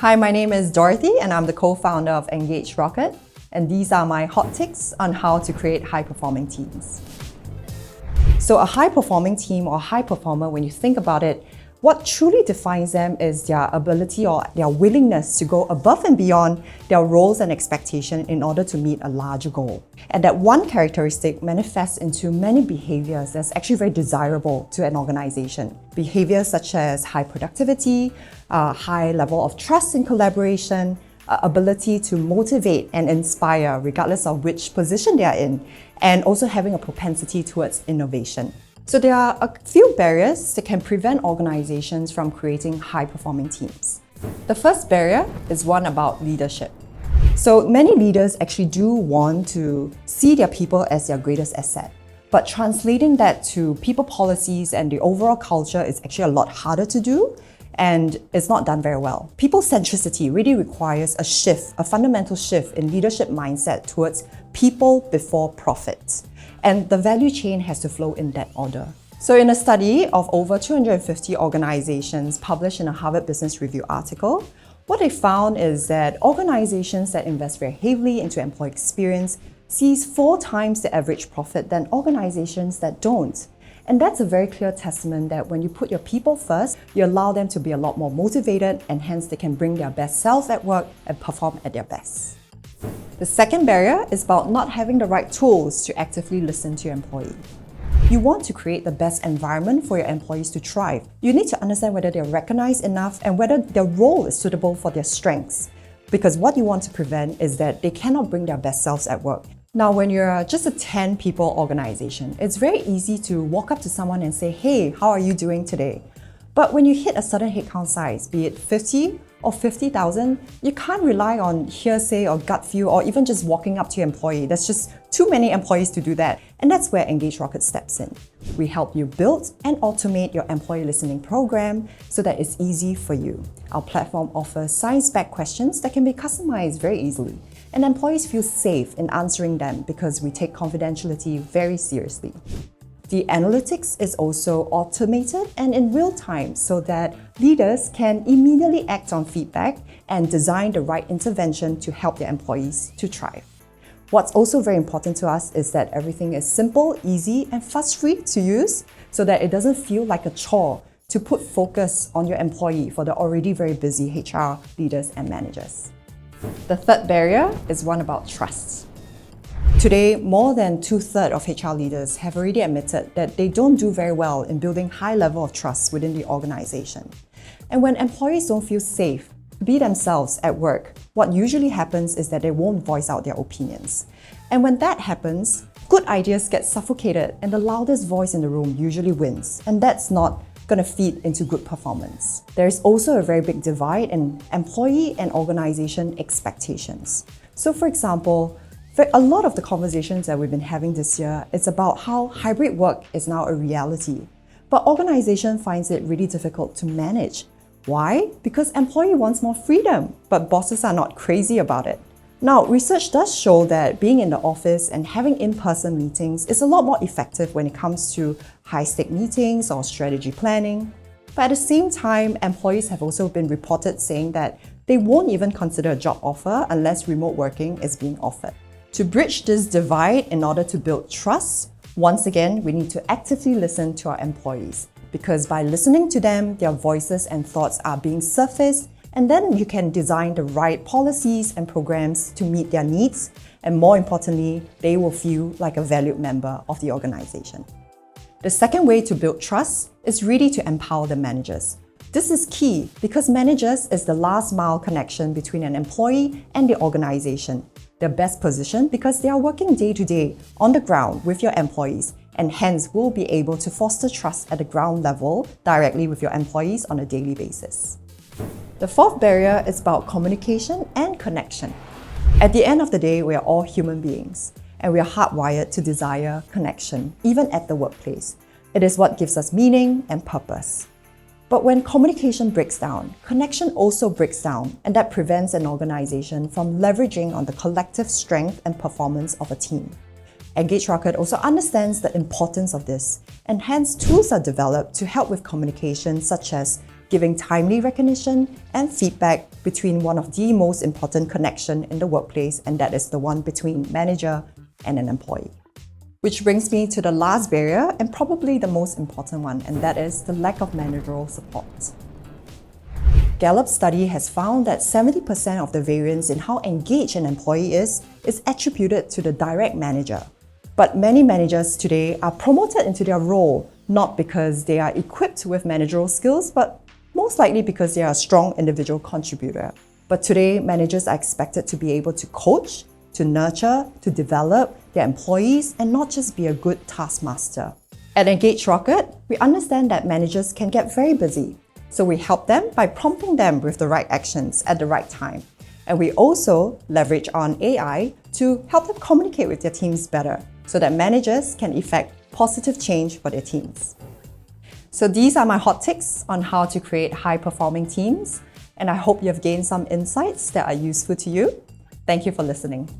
Hi, my name is Dorothy and I'm the co-founder of EngageRocket, and these are my hot tips on how to create high-performing teams. So a high-performing team or high performer, when you think about it, what truly defines them is their ability or their willingness to go above and beyond their roles and expectations in order to meet a larger goal. And that one characteristic manifests into many behaviors that's actually very desirable to an organization. Behaviors such as high productivity, high level of trust and collaboration, ability to motivate and inspire regardless of which position they are in, and also having a propensity towards innovation. So there are a few barriers that can prevent organizations from creating high-performing teams. The first barrier is one about leadership. So many leaders actually do want to see their people as their greatest asset, but translating that to people policies and the overall culture is actually a lot harder to do, and it's not done very well. People centricity really requires a shift, a fundamental shift in leadership mindset towards people before profit. And the value chain has to flow in that order. So in a study of over 250 organizations published in a Harvard Business Review article, what they found is that organizations that invest very heavily into employee experience sees 4 times the average profit than organizations that don't. And that's a very clear testament that when you put your people first, you allow them to be a lot more motivated, and hence they can bring their best self at work and perform at their best. The second barrier is about not having the right tools to actively listen to your employee. You want to create the best environment for your employees to thrive. You need to understand whether they're recognized enough and whether their role is suitable for their strengths. Because what you want to prevent is that they cannot bring their best selves at work. Now, when you're just a 10-people organization, it's very easy to walk up to someone and say, "Hey, how are you doing today?" But when you hit a certain headcount size, be it 50 or 50,000, you can't rely on hearsay or gut feel or even just walking up to your employee. There's just too many employees to do that. And that's where EngageRocket steps in. We help you build and automate your employee listening program so that it's easy for you. Our platform offers science-backed questions that can be customized very easily. And employees feel safe in answering them because we take confidentiality very seriously. The analytics is also automated and in real time so that leaders can immediately act on feedback and design the right intervention to help their employees to thrive. What's also very important to us is that everything is simple, easy, and fuss-free to use so that it doesn't feel like a chore to put focus on your employee for the already very busy HR leaders and managers. The third barrier is one about trust. Today, more than 2/3 of HR leaders have already admitted that they don't do very well in building high level of trust within the organization. And when employees don't feel safe to be themselves at work, what usually happens is that they won't voice out their opinions. And when that happens, good ideas get suffocated and the loudest voice in the room usually wins. And that's not going to feed into good performance. There is also a very big divide in employee and organization expectations. So for example, a lot of the conversations that we've been having this year is about how hybrid work is now a reality. But organization finds it really difficult to manage. Why? Because employee wants more freedom, but bosses are not crazy about it. Now, research does show that being in the office and having in-person meetings is a lot more effective when it comes to high-stake meetings or strategy planning. But at the same time, employees have also been reported saying that they won't even consider a job offer unless remote working is being offered. To bridge this divide in order to build trust, once again, we need to actively listen to our employees, because by listening to them, their voices and thoughts are being surfaced, and then you can design the right policies and programs to meet their needs, and more importantly, they will feel like a valued member of the organization. The second way to build trust is really to empower the managers. This is key because managers is the last mile connection between an employee and the organization. They're best positioned because they are working day to day on the ground with your employees, and hence will be able to foster trust at the ground level directly with your employees on a daily basis. The fourth barrier is about communication and connection. At the end of the day, we are all human beings and we are hardwired to desire connection, even at the workplace. It is what gives us meaning and purpose. But when communication breaks down, connection also breaks down, and that prevents an organization from leveraging on the collective strength and performance of a team. EngageRocket also understands the importance of this, and hence tools are developed to help with communication such as giving timely recognition and feedback between one of the most important connections in the workplace, and that is the one between manager and an employee. Which brings me to the last barrier and probably the most important one, and that is the lack of managerial support. Gallup's study has found that 70% of the variance in how engaged an employee is attributed to the direct manager. But many managers today are promoted into their role not because they are equipped with managerial skills, but most likely because they are a strong individual contributor. But today, managers are expected to be able to coach, to nurture, to develop their employees, and not just be a good taskmaster. At EngageRocket, we understand that managers can get very busy, so we help them by prompting them with the right actions at the right time. And we also leverage on AI to help them communicate with their teams better, so that managers can effect positive change for their teams. So these are my hot takes on how to create high-performing teams, and I hope you have gained some insights that are useful to you. Thank you for listening.